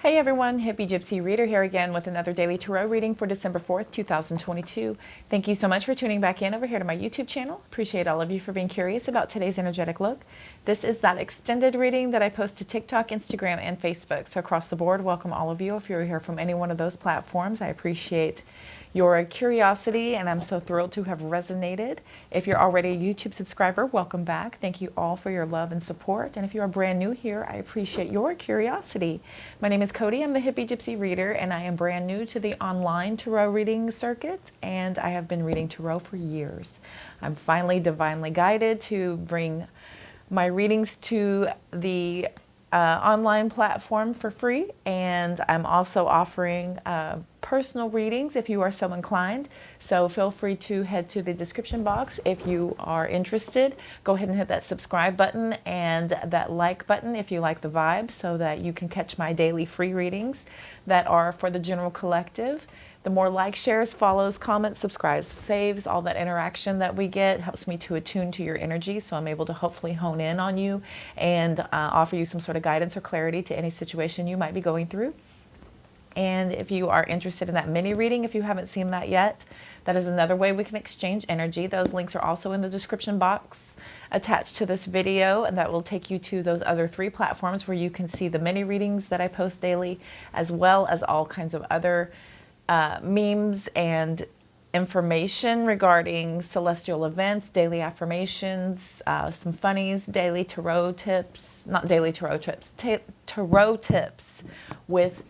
Hey everyone, Hippygypsyreader here again with another daily tarot reading for December 4th, 2022. Thank you so much for tuning back in over here to my YouTube channel. Appreciate all of you for being curious about today's energetic look. This is that extended reading that I post to TikTok, Instagram, and Facebook. So across the board, welcome all of you. If you're here from any one of those platforms, I appreciate your curiosity, and I'm so thrilled to have resonated. If you're already a YouTube subscriber, welcome back. Thank you all for your love and support. And if you are brand new here, I appreciate your curiosity. My name is Cody. I'm the Hippygypsyreader, and I am brand new to the online tarot reading circuit, and I have been reading tarot for years. I'm finally divinely guided to bring my readings to the online platform for free, and I'm also offering personal readings if you are so inclined. So feel free to head to the description box if you are interested. Go ahead and hit that subscribe button and that like button if you like the vibe, so that you can catch my daily free readings that are for the general collective. The more likes, shares, follows, comments, subscribes, saves, all that interaction that we get helps me to attune to your energy, so I'm able to hopefully hone in on you and offer you some sort of guidance or clarity to any situation you might be going through. And if you are interested in that mini reading, if you haven't seen that yet, that is another way we can exchange energy. Those links are also in the description box attached to this video, and that will take you to those other 3 platforms where you can see the mini readings that I post daily, as well as all kinds of other memes and information regarding celestial events, daily affirmations, some funnies, daily tarot tips, not daily tarot tips, tarot tips with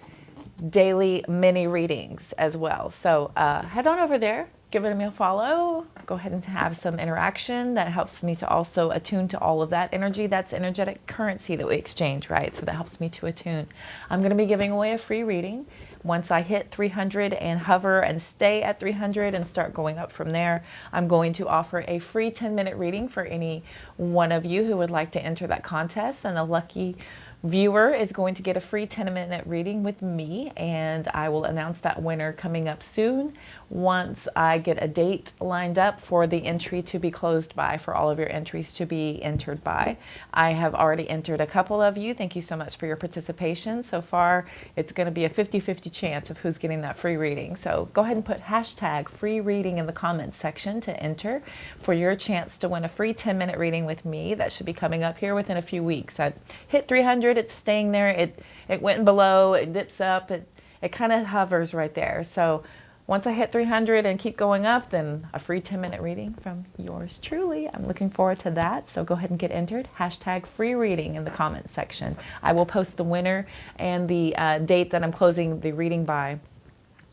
daily mini readings as well. So head on over there, give me a follow, go ahead and have some interaction. That helps me to also attune to all of that energy. That's energetic currency that we exchange, right? So that helps me to attune. I'm going to be giving away a free reading once I hit 300 and hover and stay at 300 and start going up from there. I'm going to offer a free 10-minute reading for any one of you who would like to enter that contest, and a lucky viewer is going to get a free 10-minute reading with me, and I will announce that winner coming up soon once I get a date lined up for the entry to be closed by, for all of your entries to be entered by. I have already entered a couple of you. Thank you so much for your participation. So far, it's going to be a 50-50 chance of who's getting that free reading. So go ahead and put hashtag free reading in the comments section to enter for your chance to win a free 10-minute reading with me. That should be coming up here within a few weeks. I hit 300, it's staying there. It went below, it dips up, it kind of hovers right there. So once I hit 300 and keep going up, then a free 10-minute reading from yours truly. I'm looking forward to that. So go ahead and get entered. Hashtag free reading in the comments section. I will post the winner and the date that I'm closing the reading by.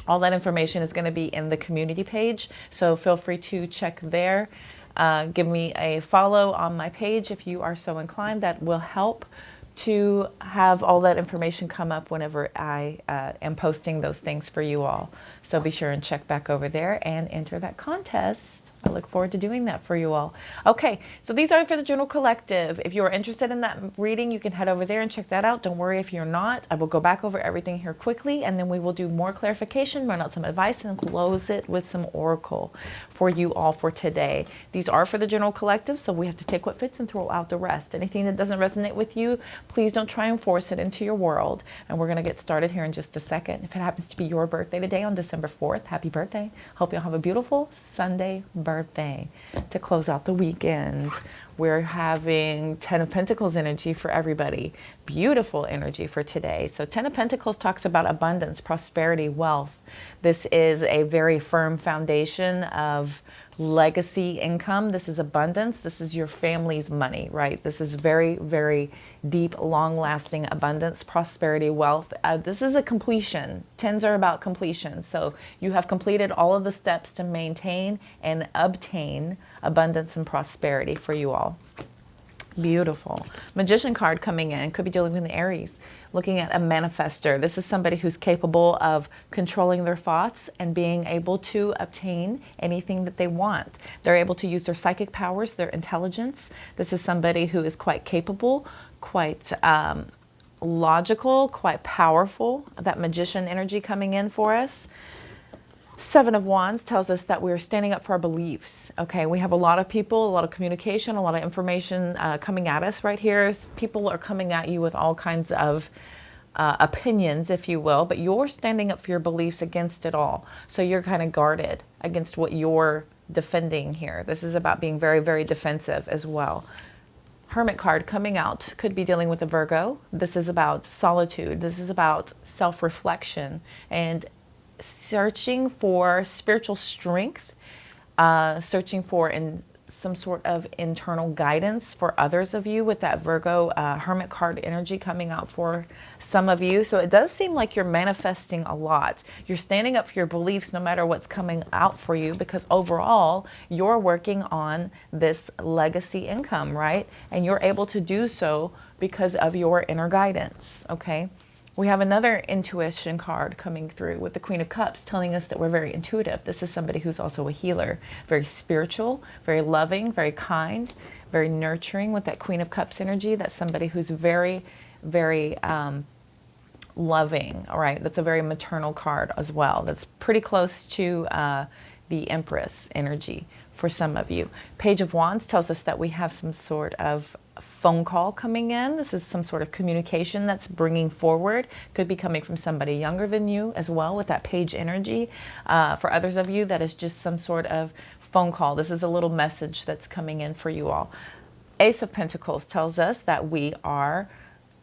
All that information is going to be in the community page, so feel free to check there. Give me a follow on my page if you are so inclined. That will help to have all that information come up whenever I am posting those things for you all. So be sure and check back over there and enter that contest. I look forward to doing that for you all. Okay, so these are for the general collective. If you are interested in that reading, you can head over there and check that out. Don't worry if you're not. I will go back over everything here quickly, and then we will do more clarification, run out some advice, and close it with some oracle for you all for today. These are for the general collective, so we have to take what fits and throw out the rest. Anything that doesn't resonate with you, please don't try and force it into your world. And we're going to get started here in just a second. If it happens to be your birthday today on December 4th, happy birthday. Hope you'll have a beautiful Sunday birthday to close out the weekend. We're having 10 of Pentacles energy for everybody. Beautiful energy for today. So 10 of Pentacles talks about abundance, prosperity, wealth. This is a very firm foundation of legacy income. This is abundance. This is your family's money, right? This is very, very deep, long-lasting abundance, prosperity, wealth. This is a completion. Tens are about completion. So you have completed all of the steps to maintain and obtain abundance and prosperity for you all. Beautiful. Magician card coming in. Could be dealing with an Aries. Looking at a manifester. This is somebody who's capable of controlling their thoughts and being able to obtain anything that they want. They're able to use their psychic powers, their intelligence. This is somebody who is quite capable, quite logical, quite powerful. That magician energy coming in for us. 7 of Wands tells us that we're standing up for our beliefs. Okay, we have a lot of people, a lot of communication, a lot of information coming at us right here. People are coming at you with all kinds of opinions, if you will, but you're standing up for your beliefs against it all. So you're kind of guarded against what you're defending here. This is about being very, very defensive as well. Hermit card coming out could be dealing with a Virgo. This is about solitude. This is about self-reflection and searching for spiritual strength, searching for some sort of internal guidance for others of you with that Virgo Hermit card energy coming out for some of you. So it does seem like you're manifesting a lot. You're standing up for your beliefs no matter what's coming out for you, because overall you're working on this legacy income, right? And you're able to do so because of your inner guidance, okay? We have another intuition card coming through with the Queen of Cups telling us that we're very intuitive. This is somebody who's also a healer, very spiritual, very loving, very kind, very nurturing with that Queen of Cups energy. That's somebody who's very, very loving, all right? That's a very maternal card as well. That's pretty close to the Empress energy for some of you. Page of Wands tells us that we have some sort of phone call coming in. This is some sort of communication that's bringing forward. Could be coming from somebody younger than you as well with that page energy. For others of you, that is just some sort of phone call. This is a little message that's coming in for you all. Ace of Pentacles tells us that we are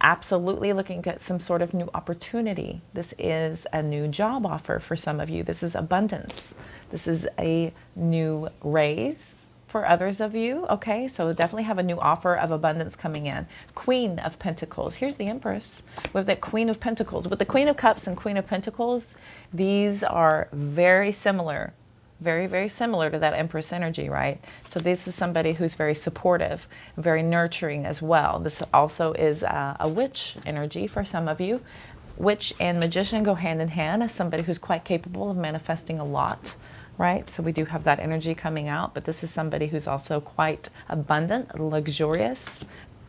absolutely looking at some sort of new opportunity. This is a new job offer for some of you. This is abundance. This is a new raise for others of you, okay? So definitely have a new offer of abundance coming in. Queen of Pentacles. Here's the Empress with that Queen of Pentacles. With the Queen of Cups and Queen of Pentacles, these are very similar. Very, very similar to that Empress energy, right? So this is somebody who's very supportive, very nurturing as well. This also is a witch energy for some of you. Witch and magician go hand in hand as somebody who's quite capable of manifesting a lot, right? So we do have that energy coming out, but this is somebody who's also quite abundant, luxurious,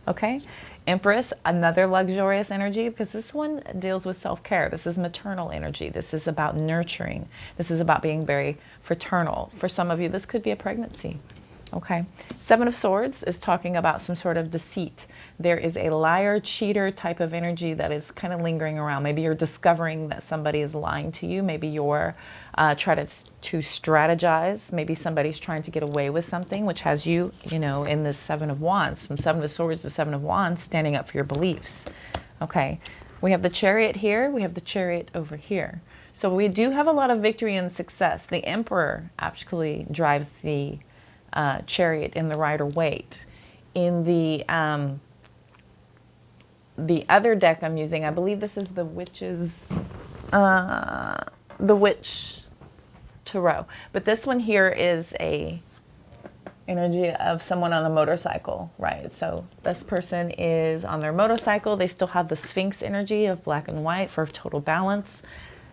okay? Empress, another luxurious energy, because this one deals with self-care. This is maternal energy. This is about nurturing. This is about being very fraternal. For some of you, this could be a pregnancy. Okay. Seven of Swords is talking about some sort of deceit. There is a liar, cheater type of energy that is kind of lingering around. Maybe you're discovering that somebody is lying to you. Maybe you're trying to strategize. Maybe somebody's trying to get away with something, which has you, you know, in this Seven of Wands. From Seven of Swords to Seven of Wands, standing up for your beliefs. Okay. We have the Chariot here. We have the Chariot over here. So we do have a lot of victory and success. The Emperor actually drives the Chariot in the Rider Waite. In the other deck I'm using, I believe this is the Witch's, the Witch Tarot. But this one here is a energy of someone on a motorcycle, right? So this person is on their motorcycle. They still have the Sphinx energy of black and white for total balance.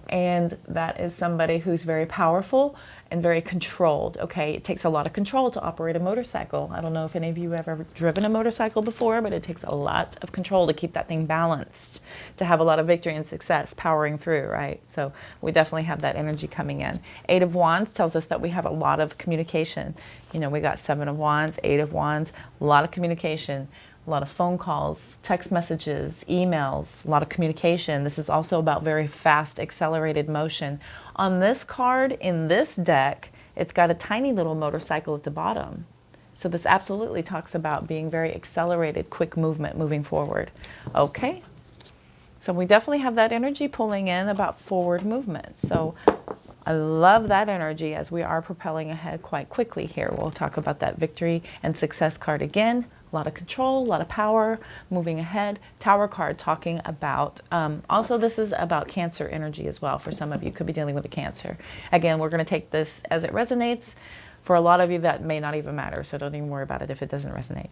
And that is somebody who's very powerful and very controlled, okay? It takes a lot of control to operate a motorcycle. I don't know if any of you have ever driven a motorcycle before, but it takes a lot of control to keep that thing balanced, to have a lot of victory and success powering through, right? So we definitely have that energy coming in. Eight of Wands tells us that we have a lot of communication. You know, we got Seven of Wands, Eight of Wands, a lot of communication. A lot of phone calls, text messages, emails, a lot of communication. This is also about very fast, accelerated motion. On this card, in this deck, it's got a tiny little motorcycle at the bottom. So this absolutely talks about being very accelerated, quick movement moving forward. Okay, so we definitely have that energy pulling in about forward movement. So I love that energy as we are propelling ahead quite quickly here. We'll talk about that victory and success card again. A lot of control, a lot of power, moving ahead. Tower card talking about, also this is about Cancer energy as well. For some of you, could be dealing with a Cancer. Again, we're going to take this as it resonates. For a lot of you, that may not even matter, so don't even worry about it if it doesn't resonate.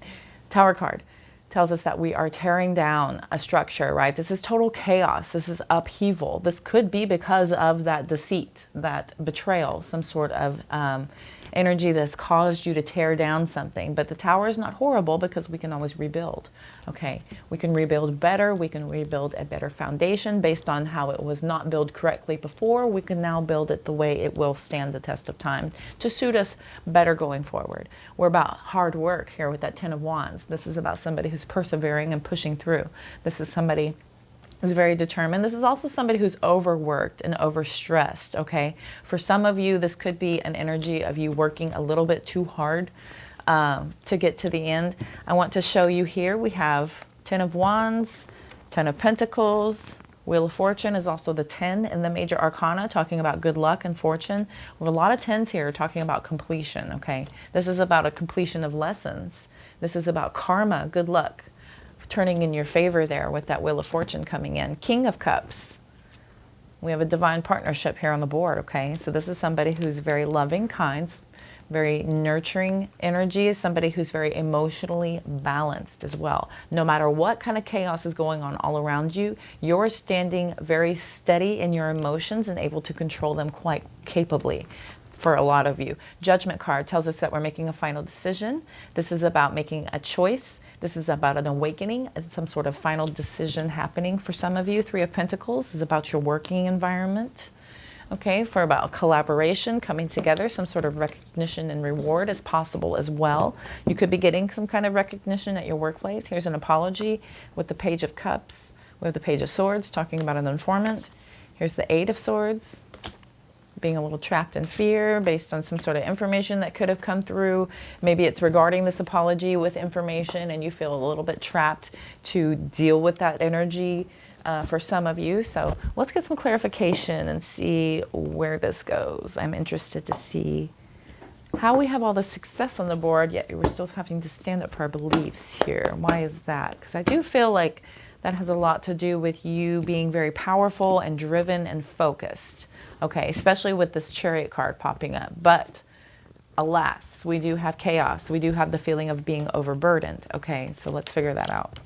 Tower card tells us that we are tearing down a structure, right? This is total chaos. This is upheaval. This could be because of that deceit, that betrayal, some sort of energy that's caused you to tear down something. But the tower is not horrible because we can always rebuild, okay? We can rebuild better. We can rebuild a better foundation based on how it was not built correctly before. We can now build it the way it will stand the test of time to suit us better going forward. We're about hard work here with that Ten of Wands. This is about somebody who's persevering and pushing through. This is somebody is very determined. This is also somebody who's overworked and overstressed, okay? For some of you, this could be an energy of you working a little bit too hard to get to the end. I want to show you here, we have 10 of Wands, 10 of Pentacles, Wheel of Fortune is also the 10 in the major arcana, talking about good luck and fortune. We have a lot of 10s here talking about completion, okay? This is about a completion of lessons. This is about karma, good luck, turning in your favor there with that Wheel of Fortune coming in. King of Cups. We have a divine partnership here on the board, okay? So this is somebody who's very loving, kind, very nurturing energy, is somebody who's very emotionally balanced as well. No matter what kind of chaos is going on all around you, you're standing very steady in your emotions and able to control them quite capably. For a lot of you. Judgment card tells us that we're making a final decision. This is about making a choice. This is about an awakening and some sort of final decision happening for some of you. Three of Pentacles is about your working environment. Okay, for about collaboration, coming together, some sort of recognition and reward is possible as well. You could be getting some kind of recognition at your workplace. Here's an apology with the Page of Cups. We have the Page of Swords talking about an informant. Here's the Eight of Swords, being a little trapped in fear based on some sort of information that could have come through. Maybe it's regarding this apology with information and you feel a little bit trapped to deal with that energy for some of you. So let's get some clarification and see where this goes. I'm interested to see how we have all the success on the board, yet we're still having to stand up for our beliefs here. Why is that? Because I do feel like that has a lot to do with you being very powerful and driven and focused. Okay, especially with this Chariot card popping up. But alas, we do have chaos. We do have the feeling of being overburdened. Okay, so let's figure that out.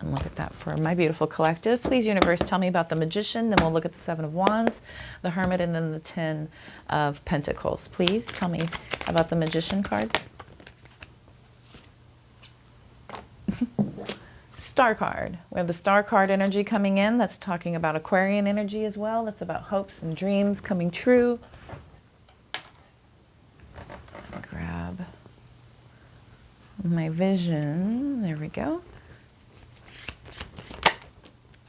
And look at that for my beautiful collective. Please, universe, tell me about the Magician. Then we'll look at the Seven of Wands, the Hermit, and then the 10 of Pentacles. Please tell me about the Magician card. Star card. We have the Star card energy coming in. That's talking about Aquarian energy as well. That's about hopes and dreams coming true. Grab my vision. There we go.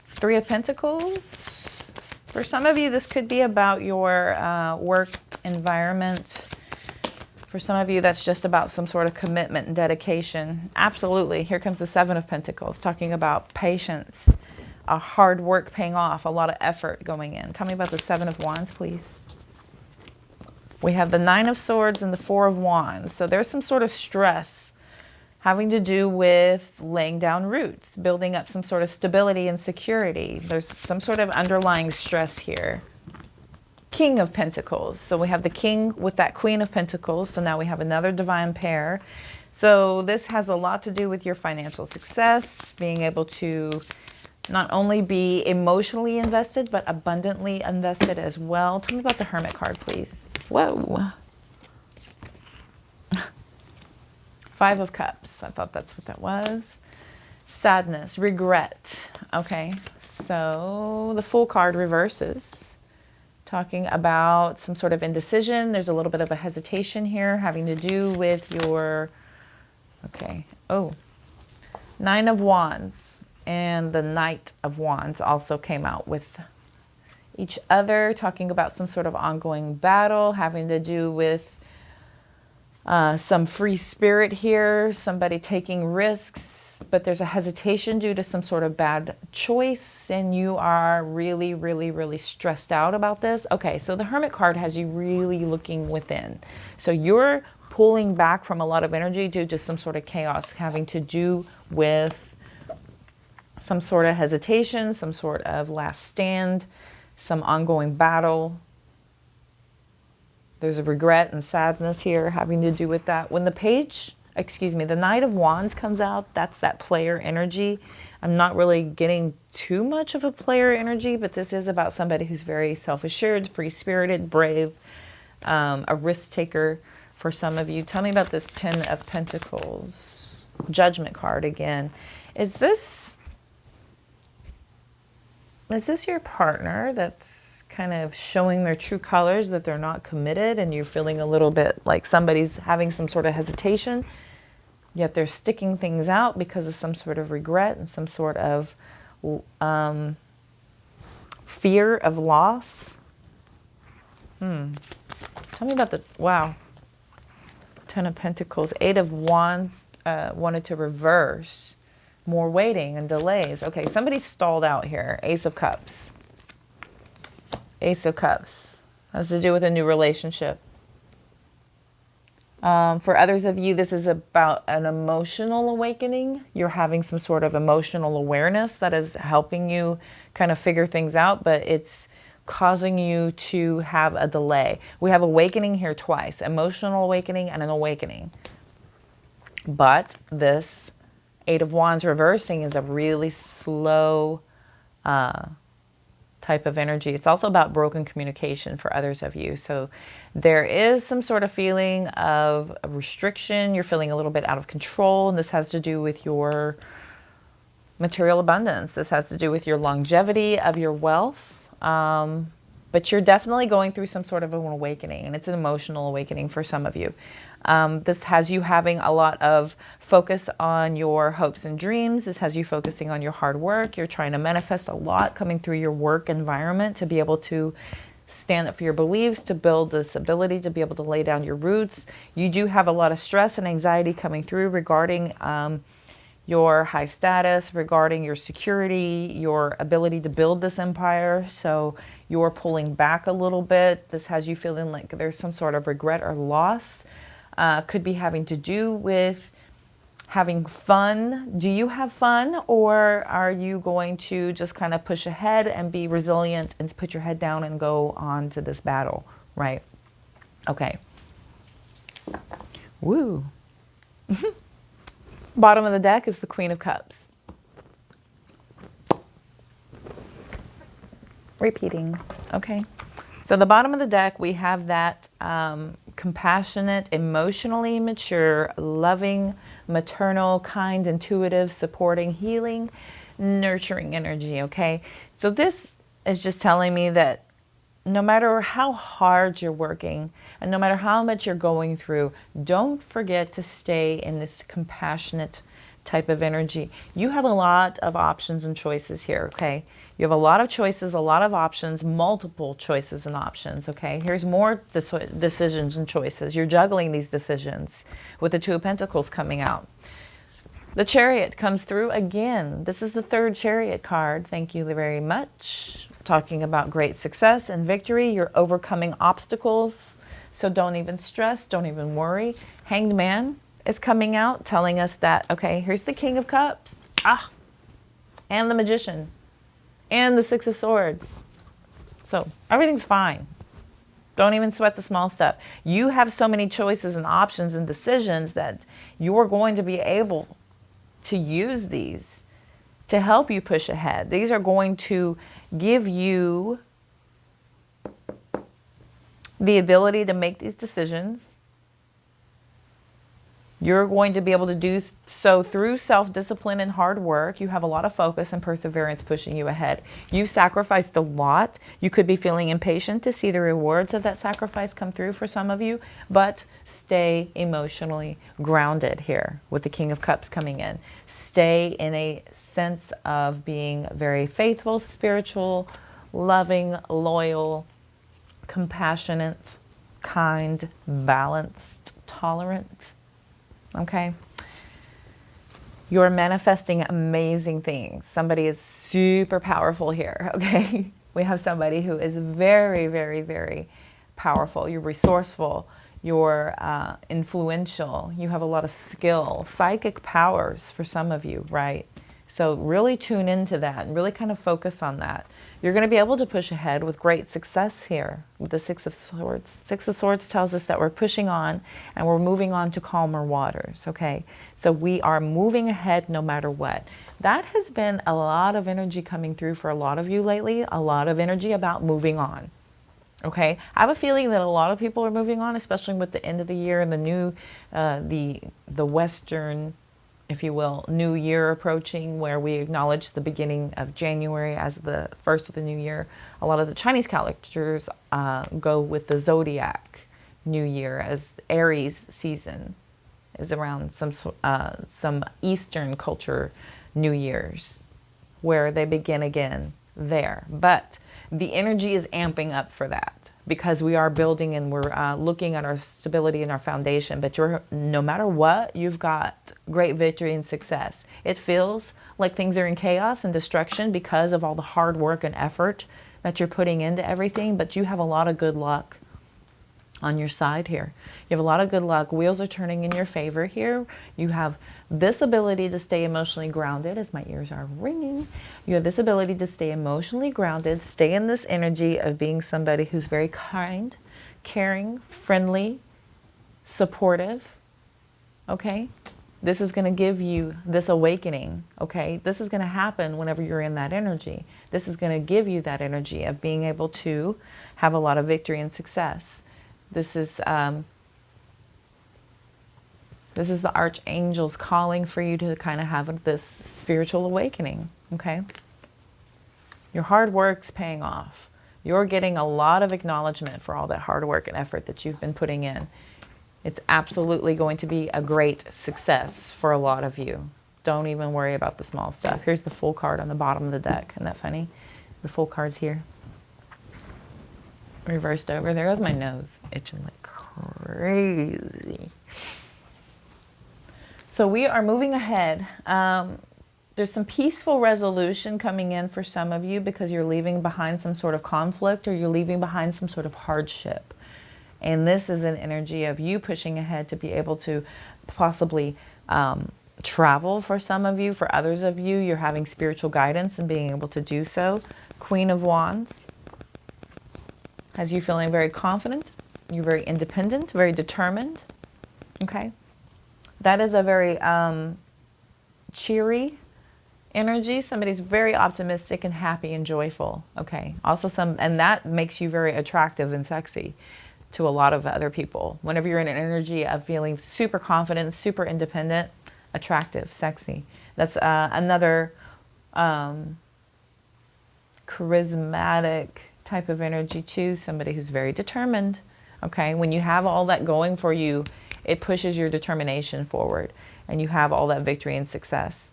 Three of Pentacles. For some of you, this could be about your work environment. For some of you, that's just about some sort of commitment and dedication. Absolutely. Here comes the Seven of Pentacles, talking about patience, hard work paying off, a lot of effort going in. Tell me about the Seven of Wands, please. We have the Nine of Swords and the Four of Wands. So there's some sort of stress having to do with laying down roots, building up some sort of stability and security. There's some sort of underlying stress here. King of Pentacles. So we have the King with that Queen of Pentacles. So now we have another divine pair. So this has a lot to do with your financial success, being able to not only be emotionally invested, but abundantly invested as well. Tell me about the Hermit card, please. Whoa. Five of Cups. I thought that's what that was. Sadness, regret. Okay, so the Fool card reverses, talking about some sort of indecision. There's a little bit of a hesitation here having to do with your, okay, oh, Nine of Wands and the Knight of Wands also came out with each other, talking about some sort of ongoing battle having to do with some free spirit here, somebody taking risks, but there's a hesitation due to some sort of bad choice, and you are really, really, really stressed out about this. Okay, so the Hermit card has you really looking within. So you're pulling back from a lot of energy due to some sort of chaos having to do with some sort of hesitation, some sort of last stand, some ongoing battle. There's a regret and sadness here having to do with that. When the the Knight of Wands comes out, that's that player energy. I'm not really getting too much of a player energy, but this is about somebody who's very self-assured, free-spirited, brave, a risk taker for some of you. Tell me about this 10 of Pentacles. Judgment card again. Is this your partner that's kind of showing their true colors, that they're not committed, and you're feeling a little bit like somebody's having some sort of hesitation, yet they're sticking things out because of some sort of regret and some sort of fear of loss. Tell me about the, wow. 10 of Pentacles, 8 of Wands, wanted to reverse. More waiting and delays. Okay, somebody stalled out here. Ace of Cups. Ace of Cups. Has to do with a new relationship. For others of you, this is about an emotional awakening. You're having some sort of emotional awareness that is helping you kind of figure things out, but it's causing you to have a delay. We have awakening here twice, emotional awakening and an awakening. But this 8 of Wands reversing is a really slow type of energy. It's also about broken communication for others of you. So there is some sort of feeling of a restriction. You're feeling a little bit out of control, and this has to do with your material abundance. This has to do with your longevity of your wealth. But you're definitely going through some sort of an awakening, and it's an emotional awakening for some of you. This has you having a lot of focus on your hopes and dreams. This has you focusing on your hard work. You're trying to manifest a lot coming through your work environment to be able to stand up for your beliefs, to build this ability to be able to lay down your roots. You do have a lot of stress and anxiety coming through regarding your high status, regarding your security, your ability to build this empire. So you're pulling back a little bit. This has you feeling like there's some sort of regret or loss. Could be having to do with having fun. Do you have fun, or are you going to just kind of push ahead and be resilient and put your head down and go on to this battle, right? Okay. Woo. Bottom of the deck is the Queen of Cups. Repeating. Okay. So the bottom of the deck, we have that compassionate, emotionally mature, loving, maternal, kind, intuitive, supporting, healing, nurturing energy, okay? So this is just telling me that no matter how hard you're working and no matter how much you're going through, don't forget to stay in this compassionate type of energy. You have a lot of options and choices here, okay? You have a lot of choices, a lot of options, multiple choices and options, okay? Here's more decisions and choices. You're juggling these decisions with the 2 of Pentacles coming out. The Chariot comes through again. This is the 3rd Chariot card. Thank you very much. Talking about great success and victory. You're overcoming obstacles. So don't even stress, don't even worry. Hanged Man is coming out telling us that, okay, here's the King of Cups. And the Magician. And the 6 of Swords. So everything's fine. Don't even sweat the small stuff. You have so many choices and options and decisions that you're going to be able to use these to help you push ahead. These are going to give you the ability to make these decisions. You're going to be able to do so through self-discipline and hard work. You have a lot of focus and perseverance pushing you ahead. You've sacrificed a lot. You could be feeling impatient to see the rewards of that sacrifice come through for some of you, but stay emotionally grounded here with the King of Cups coming in. Stay in a sense of being very faithful, spiritual, loving, loyal, compassionate, kind, balanced, tolerant. Okay. You're manifesting amazing things. Somebody is super powerful here. Okay. We have somebody who is very, very, very powerful. You're resourceful. You're influential. You have a lot of skill, psychic powers for some of you, right? So really tune into that and really kind of focus on that. You're going to be able to push ahead with great success here with the 6 of Swords. 6 of Swords tells us that we're pushing on and we're moving on to calmer waters, okay? So we are moving ahead no matter what. That has been a lot of energy coming through for a lot of you lately, a lot of energy about moving on, okay? I have a feeling that a lot of people are moving on, especially with the end of the year and the new, the Western, if you will, new year approaching, where we acknowledge the beginning of January as the first of the new year. A lot of the Chinese calendars go with the zodiac new year, as Aries season is around some Eastern culture new years. where they begin again there. But the energy is amping up for that, because we are building and we're looking at our stability and our foundation. But no matter what, you've got great victory and success. It feels like things are in chaos and destruction because of all the hard work and effort that you're putting into everything, but you have a lot of good luck on your side here. You have a lot of good luck. Wheels are turning in your favor here. You have this ability to stay emotionally grounded, as my ears are ringing. You have this ability to stay emotionally grounded, stay in this energy of being somebody who's very kind, caring, friendly, supportive, okay? This is going to give you this awakening, okay? This is going to happen whenever you're in that energy. This is going to give you that energy of being able to have a lot of victory and success. This is the archangels calling for you to kind of have this spiritual awakening, okay? Your hard work's paying off. You're getting a lot of acknowledgement for all that hard work and effort that you've been putting in. It's absolutely going to be a great success for a lot of you. Don't even worry about the small stuff. Here's the full card on the bottom of the deck. Isn't that funny? The full card's here. Reversed over. There goes my nose, itching like crazy. So we are moving ahead. There's some peaceful resolution coming in for some of you because you're leaving behind some sort of conflict, or you're leaving behind some sort of hardship. And this is an energy of you pushing ahead to be able to possibly travel for some of you. For others of you, you're having spiritual guidance and being able to do so. Queen of Wands has you feeling very confident. You're very independent, very determined. Okay. That is a very cheery energy. Somebody's very optimistic and happy and joyful. Okay. Also and that makes you very attractive and sexy to a lot of other people. Whenever you're in an energy of feeling super confident, super independent, attractive, sexy. That's another charismatic type of energy too. Somebody who's very determined. Okay. When you have all that going for you, it pushes your determination forward, and you have all that victory and success.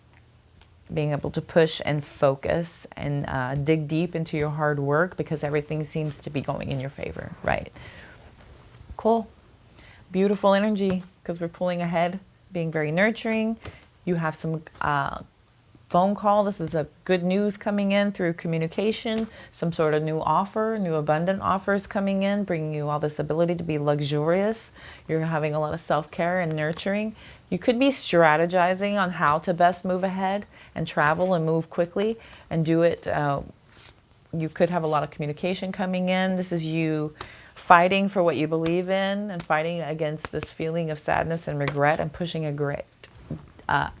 Being able to push and focus and dig deep into your hard work because everything seems to be going in your favor, right? Cool. Beautiful energy because we're pulling ahead, being very nurturing. You have some phone call. This is a good news coming in through communication, some sort of new offer, new abundant offers coming in, bringing you all this ability to be luxurious. You're having a lot of self-care and nurturing. You could be strategizing on how to best move ahead and travel and move quickly and do it. You could have a lot of communication coming in. This is you fighting for what you believe in and fighting against this feeling of sadness and regret and pushing a great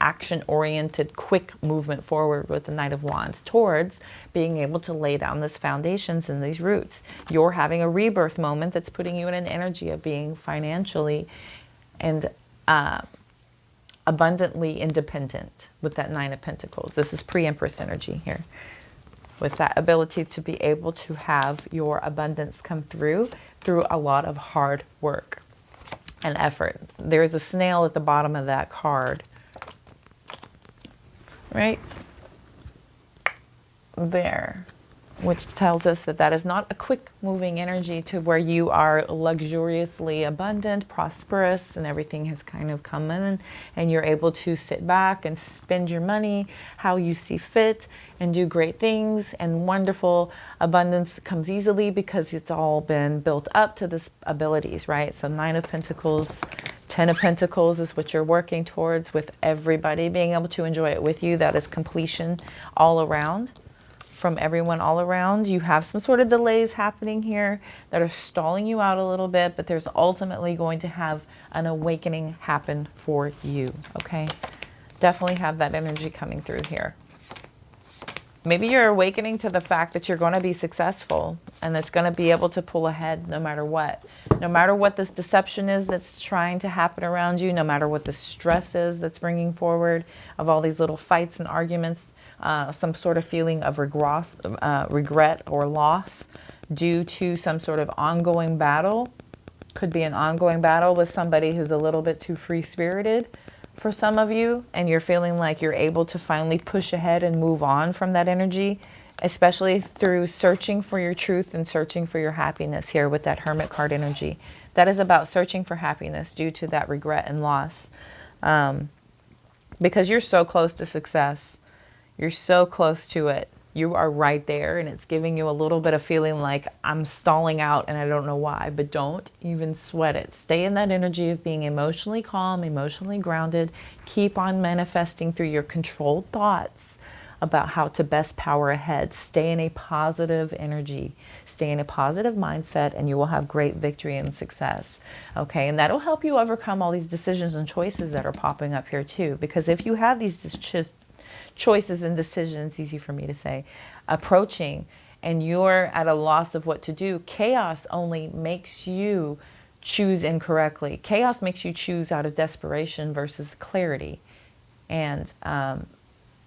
action-oriented, quick movement forward with the Knight of Wands towards being able to lay down these foundations and these roots. You're having a rebirth moment that's putting you in an energy of being financially and abundantly independent with that Nine of Pentacles. This is pre-Empress energy here. With that ability to be able to have your abundance come through a lot of hard work and effort. There's a snail at the bottom of that card. Right there, which tells us that that is not a quick moving energy to where you are luxuriously abundant, prosperous, and everything has kind of come in and you're able to sit back and spend your money how you see fit and do great things, and wonderful abundance comes easily because it's all been built up to this abilities, right? So Nine of Pentacles, 10 of Pentacles is what you're working towards with everybody being able to enjoy it with you. That is completion all around from everyone all around. You have some sort of delays happening here that are stalling you out a little bit, but there's ultimately going to have an awakening happen for you, okay? Definitely have that energy coming through here. Maybe you're awakening to the fact that you're going to be successful and it's going to be able to pull ahead no matter what. No matter what this deception is that's trying to happen around you, no matter what the stress is that's bringing forward of all these little fights and arguments, some sort of feeling of regret or loss due to some sort of ongoing battle. Could be an ongoing battle with somebody who's a little bit too free-spirited, for some of you, and you're feeling like you're able to finally push ahead and move on from that energy, especially through searching for your truth and searching for your happiness here with that Hermit card energy. That is about searching for happiness due to that regret and loss. Because you're so close to success. You're so close to it. You are right there, and it's giving you a little bit of feeling like I'm stalling out and I don't know why, but don't even sweat it. Stay in that energy of being emotionally calm, emotionally grounded. Keep on manifesting through your controlled thoughts about how to best power ahead. Stay in a positive energy. Stay in a positive mindset, and you will have great victory and success. Okay, and that'll help you overcome all these decisions and choices that are popping up here too. Because if you have these choices and decisions, easy for me to say, approaching, and you're at a loss of what to do, chaos only makes you choose incorrectly. Chaos makes you choose out of desperation versus clarity and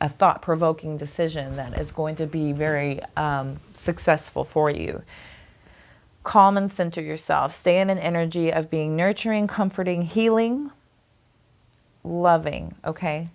a thought-provoking decision that is going to be very successful for you. Calm and center yourself. Stay in an energy of being nurturing, comforting, healing, loving, okay?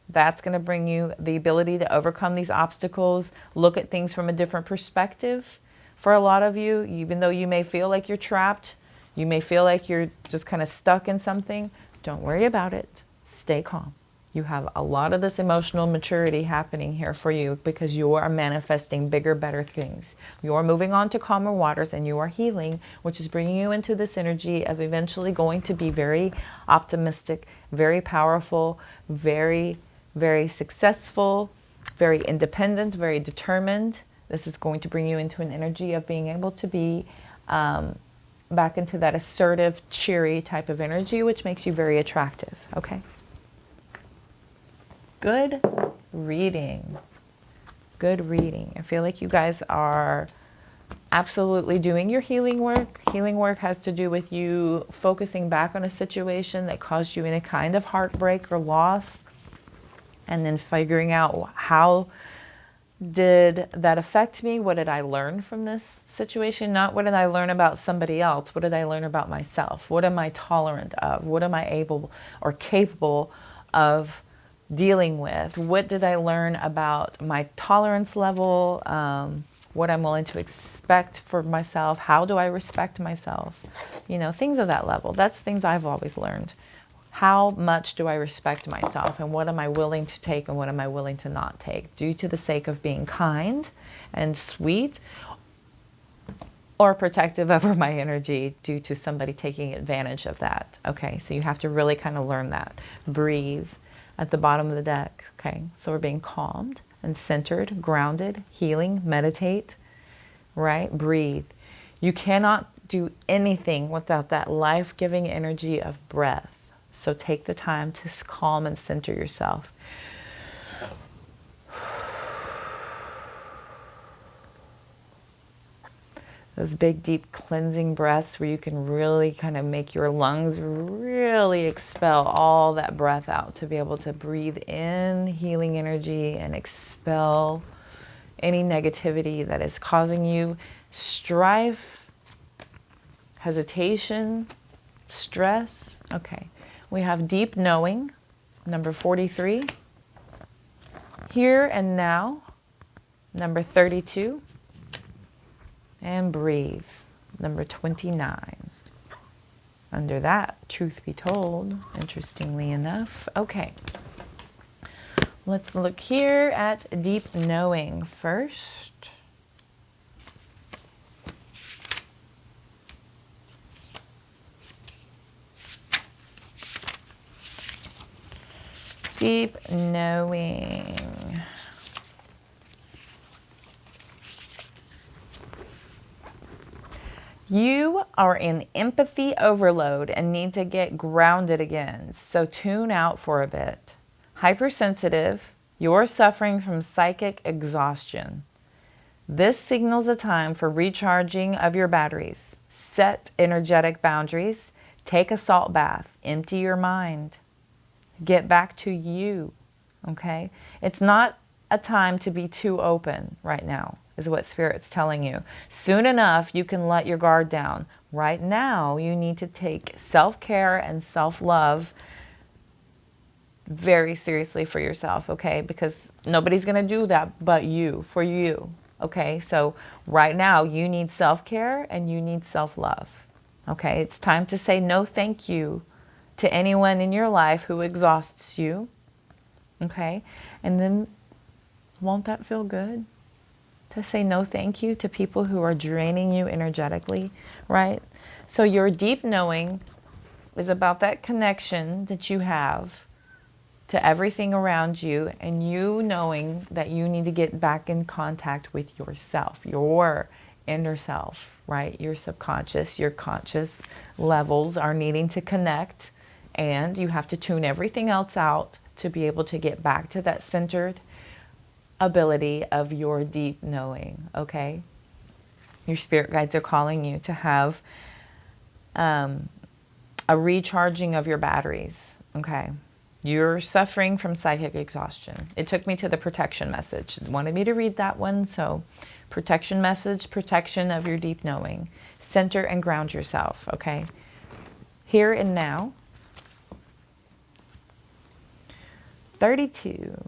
That's going to bring you the ability to overcome these obstacles, look at things from a different perspective. For a lot of you, even though you may feel like you're trapped, you may feel like you're just kind of stuck in something, don't worry about it. Stay calm. You have a lot of this emotional maturity happening here for you because you are manifesting bigger, better things. You are moving on to calmer waters and you are healing, which is bringing you into this energy of eventually going to be very optimistic, very powerful, very, very successful, very independent, very determined. This is going to bring you into an energy of being able to be back into that assertive, cheery type of energy, which makes you very attractive, okay? Good reading. Good reading. I feel like you guys are absolutely doing your healing work. Healing work has to do with you focusing back on a situation that caused you any kind of heartbreak or loss, and then figuring out how did that affect me? What did I learn from this situation? Not what did I learn about somebody else? What did I learn about myself? What am I tolerant of? What am I able or capable of dealing with? What did I learn about my tolerance level? What I'm willing to expect for myself? How do I respect myself? You know, things of that level. That's things I've always learned. How much do I respect myself, and what am I willing to take and what am I willing to not take, due to the sake of being kind and sweet, or protective over my energy due to somebody taking advantage of that. Okay, so you have to really kind of learn that. Breathe at the bottom of the deck. Okay, so we're being calmed and centered, grounded, healing, meditate, right? Breathe. You cannot do anything without that life-giving energy of breath. So take the time to calm and center yourself. Those big, deep cleansing breaths where you can really kind of make your lungs really expel all that breath out to be able to breathe in healing energy and expel any negativity that is causing you strife, hesitation, stress. Okay. We have deep knowing, number 43. Here and now, number 32. And breathe, number 29. Under that, truth be told, interestingly enough. Okay. Let's look here at deep knowing first. Deep knowing. You are in empathy overload and need to get grounded again, so tune out for a bit. Hypersensitive, you're suffering from psychic exhaustion. This signals a time for recharging of your batteries. Set energetic boundaries, take a salt bath, empty your mind. Get back to you, okay? It's not a time to be too open right now, is what Spirit's telling you. Soon enough, you can let your guard down. Right now, you need to take self-care and self-love very seriously for yourself, okay? Because nobody's going to do that but you, for you, okay? So right now you need self-care and you need self-love, okay? It's time to say no thank you to anyone in your life who exhausts you, okay? And then won't that feel good? To say no thank you to people who are draining you energetically, right? So your deep knowing is about that connection that you have to everything around you, and you knowing that you need to get back in contact with yourself, your inner self, right? Your subconscious, your conscious levels are needing to connect, and you have to tune everything else out to be able to get back to that centered ability of your deep knowing, okay? Your spirit guides are calling you to have a recharging of your batteries, okay? You're suffering from psychic exhaustion. It took me to the protection message. It wanted me to read that one, so protection message, protection of your deep knowing. Center and ground yourself, okay? Here and now. 32.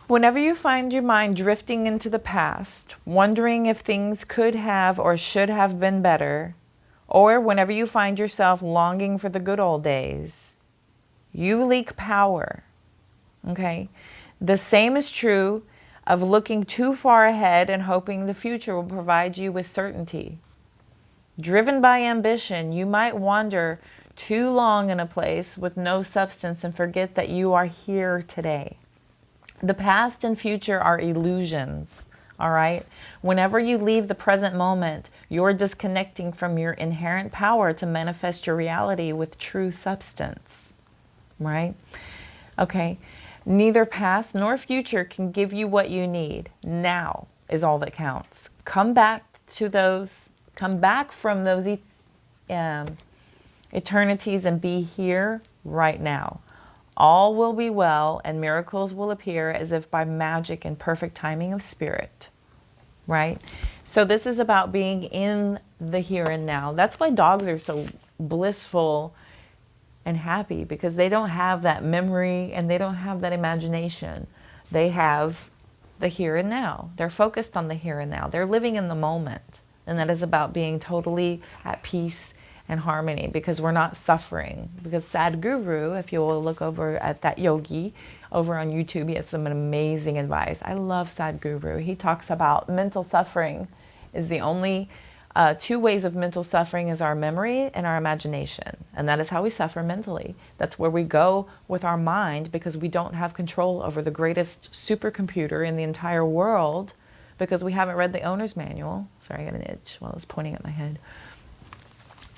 Whenever you find your mind drifting into the past, wondering if things could have or should have been better, or whenever you find yourself longing for the good old days, you leak power, okay? The same is true of looking too far ahead and hoping the future will provide you with certainty. Driven by ambition, you might wander too long in a place with no substance and forget that you are here today. The past and future are illusions, all right? Whenever you leave the present moment, you're disconnecting from your inherent power to manifest your reality with true substance, right? Okay, neither past nor future can give you what you need. Now is all that counts. Come back from those eternities and be here right now. All will be well and miracles will appear as if by magic and perfect timing of spirit, right? So this is about being in the here and now. That's why dogs are so blissful and happy, because they don't have that memory and they don't have that imagination. They have the here and now. They're focused on the here and now. They're living in the moment. And that is about being totally at peace and harmony, because we're not suffering. Because Sadhguru, if you will look over at that yogi over on YouTube, he has some amazing advice. I love Sadhguru. He talks about mental suffering is the only two ways of mental suffering is our memory and our imagination. And that is how we suffer mentally. That's where we go with our mind, because we don't have control over the greatest supercomputer in the entire world, because we haven't read the owner's manual. Sorry, I got an itch while I was pointing at my head.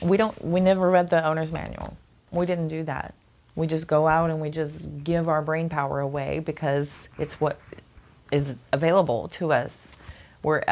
We never read the owner's manual. We didn't do that. We just go out and we just give our brain power away because it's what is available to us. We're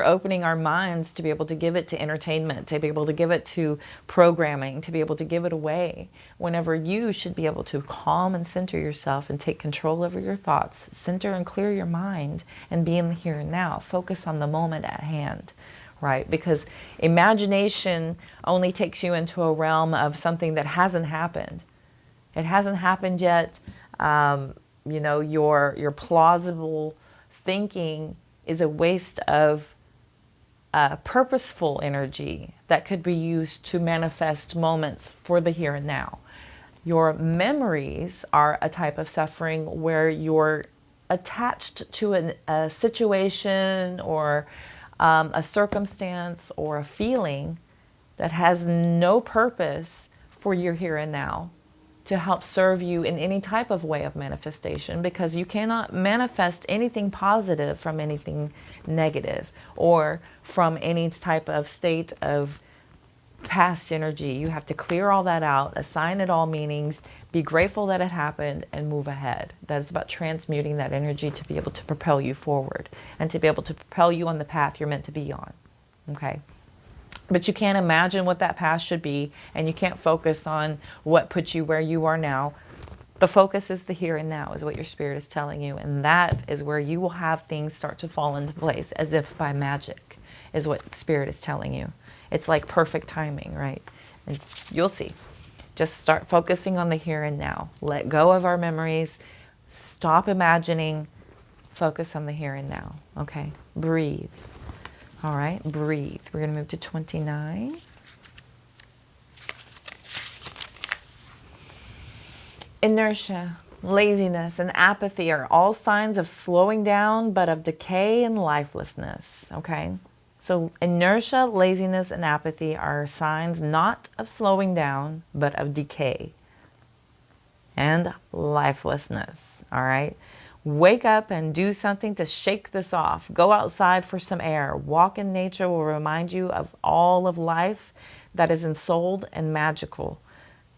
opening our minds to be able to give it to entertainment, to be able to give it to programming, to be able to give it away. Whenever you should be able to calm and center yourself and take control over your thoughts, center and clear your mind, and be in the here and now. Focus on the moment at hand. Right? Because imagination only takes you into a realm of something that hasn't happened. It hasn't happened yet. Your plausible thinking is a waste of purposeful energy that could be used to manifest moments for the here and now. Your memories are a type of suffering where you're attached to a situation or a circumstance or a feeling that has no purpose for your here and now to help serve you in any type of way of manifestation, because you cannot manifest anything positive from anything negative or from any type of state of past energy. You have to clear all that out, assign it all meanings, be grateful that it happened, and move ahead. That is about transmuting that energy to be able to propel you forward and to be able to propel you on the path you're meant to be on. Okay? But you can't imagine what that path should be, and you can't focus on what puts you where you are now. The focus is the here and now, is what your spirit is telling you, and that is where you will have things start to fall into place as if by magic. is what Spirit is telling you. It's like perfect timing, right? You'll see. Just start focusing on the here and now. Let go of our memories. Stop imagining. Focus on the here and now, okay? Breathe. All right, breathe. We're going to move to 29. Inertia, laziness, and apathy are all signs of slowing down, but of decay and lifelessness, okay? So inertia, laziness, and apathy are signs not of slowing down, but of decay and lifelessness, all right? Wake up and do something to shake this off. Go outside for some air. Walk in nature will remind you of all of life that is ensouled and magical.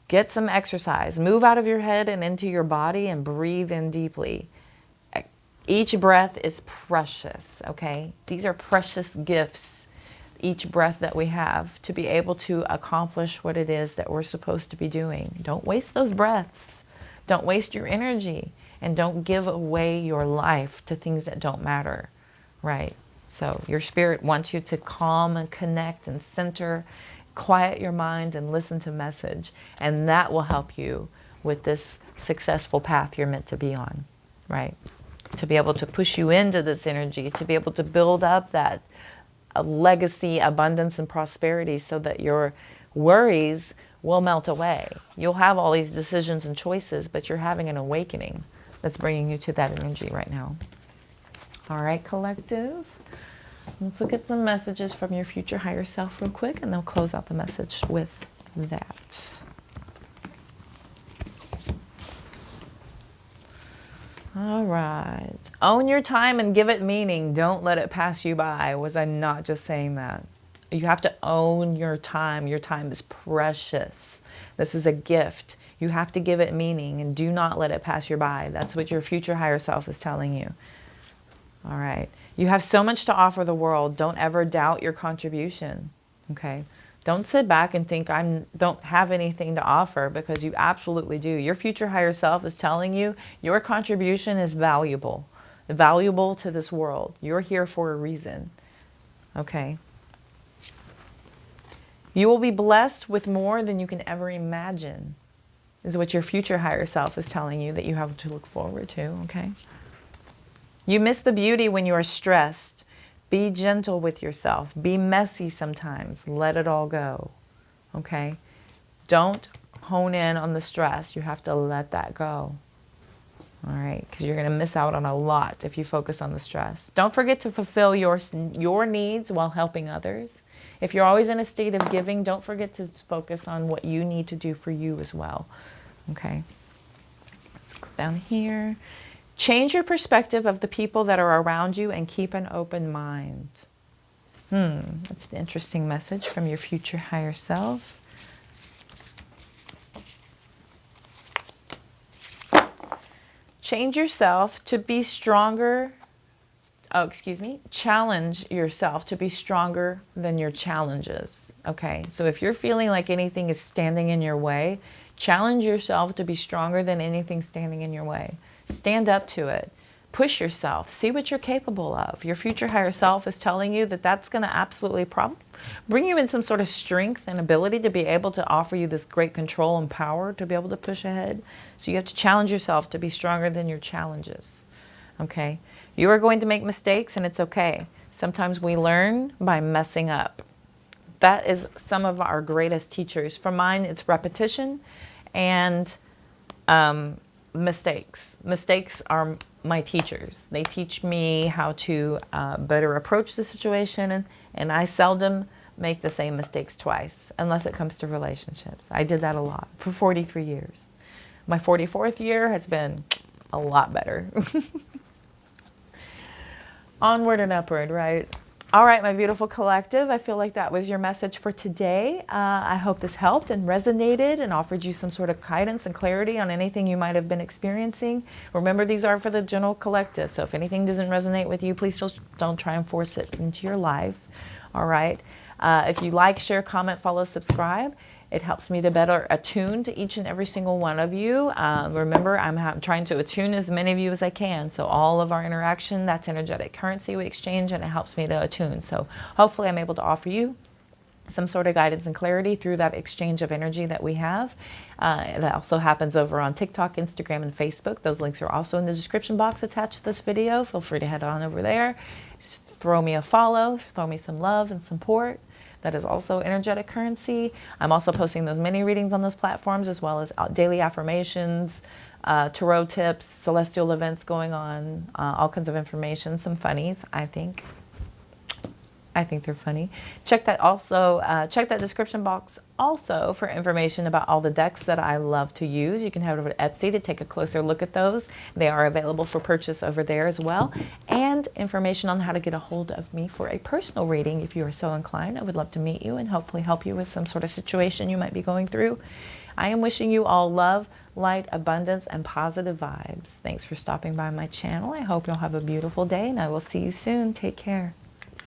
Get some exercise. Move out of your head and into your body and breathe in deeply. Each breath is precious, okay? These are precious gifts, each breath that we have, to be able to accomplish what it is that we're supposed to be doing. Don't waste those breaths. Don't waste your energy. And don't give away your life to things that don't matter, right? So your spirit wants you to calm and connect and center, quiet your mind and listen to message. And that will help you with this successful path you're meant to be on, right? To be able to push you into this energy, to be able to build up that legacy, abundance, and prosperity so that your worries will melt away. You'll have all these decisions and choices, but you're having an awakening that's bringing you to that energy right now. All right, collective. Let's look at some messages from your future higher self real quick, and they'll close out the message with that. All right. Own your time and give it meaning. Don't let it pass you by. Was I not just saying that? You have to own your time. Your time is precious. This is a gift. You have to give it meaning and do not let it pass you by. That's what your future higher self is telling you. All right. You have so much to offer the world. Don't ever doubt your contribution. Okay. Don't sit back and think I don't have anything to offer, because you absolutely do. Your future higher self is telling you your contribution is valuable to this world. You're here for a reason. Okay. You will be blessed with more than you can ever imagine, is what your future higher self is telling you that you have to look forward to, okay? You miss the beauty when you are stressed. Be gentle with yourself. Be messy sometimes. Let it all go, okay? Don't hone in on the stress. You have to let that go, all right? Because you're going to miss out on a lot if you focus on the stress. Don't forget to fulfill your needs while helping others. If you're always in a state of giving, don't forget to focus on what you need to do for you as well. Okay. Let's go down here. Change your perspective of the people that are around you and keep an open mind. That's the interesting message from your future higher self. Change yourself to be stronger. Challenge yourself to be stronger than your challenges. Okay, so if you're feeling like anything is standing in your way, challenge yourself to be stronger than anything standing in your way. Stand up to it. Push yourself. See what you're capable of. Your future higher self is telling you that that's going to absolutely bring you in some sort of strength and ability to be able to offer you this great control and power to be able to push ahead. So you have to challenge yourself to be stronger than your challenges. Okay? You are going to make mistakes, and it's okay. Sometimes we learn by messing up. That is some of our greatest teachers. For mine, it's repetition and mistakes. Mistakes are my teachers. They teach me how to better approach the situation, and I seldom make the same mistakes twice, unless it comes to relationships. I did that a lot for 43 years. My 44th year has been a lot better. Onward and upward, right? All right, my beautiful collective, I feel like that was your message for today. I hope this helped and resonated and offered you some sort of guidance and clarity on anything you might have been experiencing. Remember, these are for the general collective, so if anything doesn't resonate with you, please don't try and force it into your life. All right? If you like, share, comment, follow, subscribe. It helps me to better attune to each and every single one of you. Remember, I'm trying to attune as many of you as I can. So all of our interaction, that's energetic currency we exchange, and it helps me to attune. So hopefully I'm able to offer you some sort of guidance and clarity through that exchange of energy that we have. That also happens over on TikTok, Instagram, and Facebook. Those links are also in the description box attached to this video. Feel free to head on over there. Just throw me a follow, throw me some love and support. That is also energetic currency. I'm also posting those mini readings on those platforms, as well as daily affirmations, tarot tips, celestial events going on, all kinds of information, some funnies, I think. I think they're funny. Check that also. Check that description box also for information about all the decks that I love to use. You can head over to Etsy to take a closer look at those. They are available for purchase over there as well. And information on how to get a hold of me for a personal reading if you are so inclined. I would love to meet you and hopefully help you with some sort of situation you might be going through. I am wishing you all love, light, abundance, and positive vibes. Thanks for stopping by my channel. I hope you'll have a beautiful day, and I will see you soon. Take care.